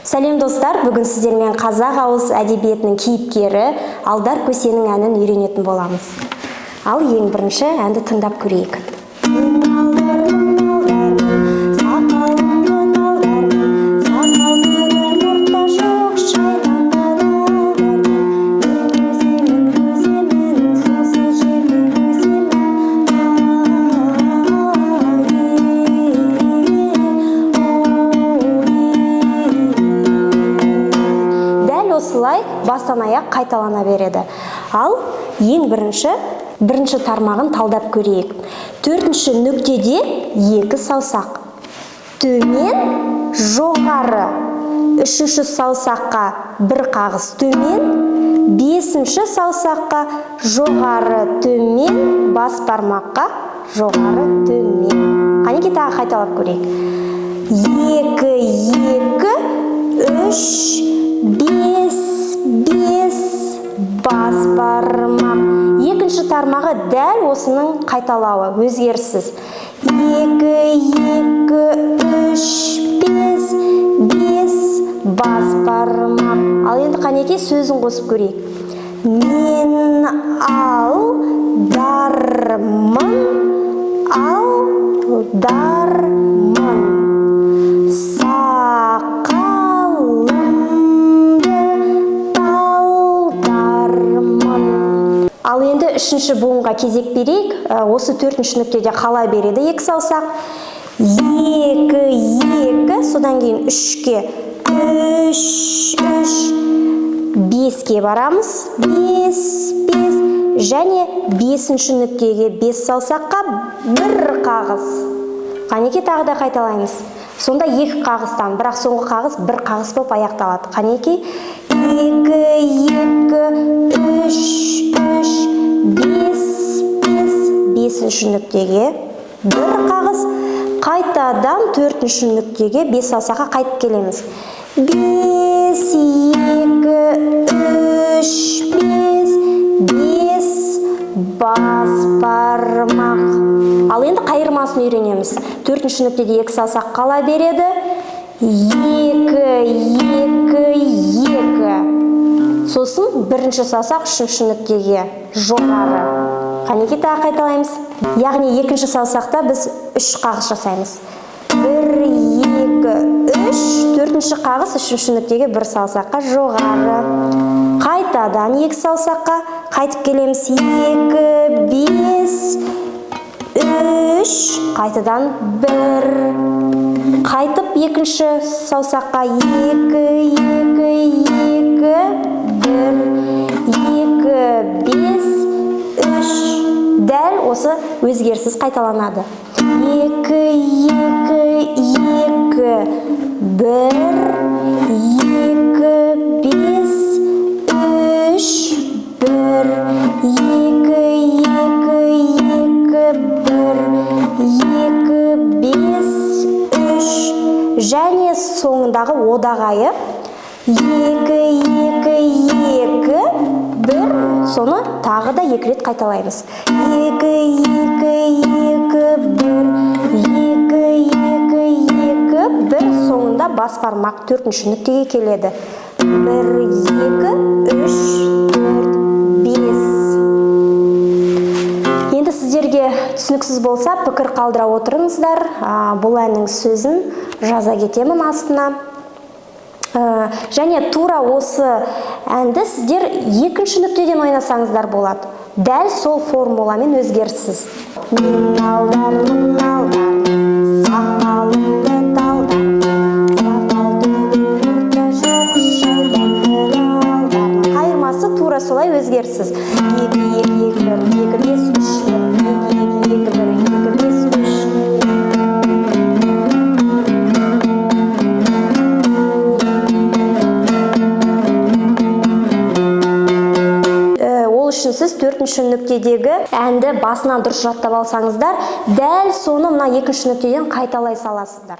Сәлем достар, бүгін сіздермен қазақ ауыз әдебиетінің кейіпкері Алдар Көсеннің әнін үйренетін боламыз. Ал ең бірінші әнді тыңдап көрейік. Осылай бастан аяқ қайталана береді. Ал ең бірінші тармағын талдап көрейік. Төртінші нүктеде екі саусақ. Төмен, жоғары. Үшінші саусаққа бір қағыс төмен. Бесінші саусаққа жоғары, төмен. Бас бармаққа жоғары, төмен. Қанекей тағы қайталап көрейік. 2, 3, 5 бас бармақ. Екінші тармағы дәл осының қайталауы, өзгеріссіз. 2, 3, 5 бас бармақ. Ал енді қанекей сөзін қосып көрейік. Мен алдармын. Ал енді үшінші буынға кезек берейік. Осы төртінші нүктеде қала береді екі саусақ. 2, 2, содан кейін 3-ке, 3, 5-ке барамыз. 5, және бесінші нүктеге 5 саусаққа бір қағыс. Қанекей тағы да қайталаймыз. Сонда екі қағыстан, бірақ соңғы қағыс бір қағыс болып аяқталады. Қанекей 2, 3, 5, бесінші нүктеге бір қағыс, қайтадан төртінші нүктеге 5 саусаққа қайтып келеміз. 5, 2, 3, 5 бас бармақ. Ал енді қайырмасын үйренеміз. Төртінші нүктеде екі саусақ қала береді. 2, 2. Сосын бірінші саусақ үшінші нүктеге жоғары. Қанекей тағы қайталаймыз. Яғни екінші саусақта біз 3 қағыс жасаймыз. 1, 2, 3. Төртінші қағыс үшінші нүктеге бір саусаққа жоғары. Қайтадан екі саусаққа қайтып келеміз. 2, 5, 3. Қайтадан 1. Қайтып екінші саусаққа 2, 2, 1, 2, 5, 3. Дәл осы өзгеріссіз қайталанады. 2, 2, 1, 2, 5, 3, 1, 2, 2, 5, 3. Және соңындағы одағайы 2, 2, 1. Соны тағы да 2 рет қайталаймыз. 2, 2, 1. Соңында бас бармақ төртінші нүктеге келеді. 1, 2, 3, 4, 5. Енді сіздерге түсініксіз болса, пікір қалдыра отырыңыздар. Бұл әннің сөзін жаза кетемін астына. Және тура осы әнді сіздер екінші нүктеден ойнасаңыздар болады. Дәл сол формуламен өзгеріссіз. Мен алдармын, сақалымды талдармын, сақал түгіл орта жоқ, шайбанды алдармын. Қайырмасы тура солай өзгеріссіз. 2, 2, 1, 2, 5, 3, 2, 2, 1, 2, 5, 3. Сіз төртінші нүктедегі әнді басынан дұрыс жаттап алсаңыздар, дәл соны мына екінші нүктеден қайталай саласыздар.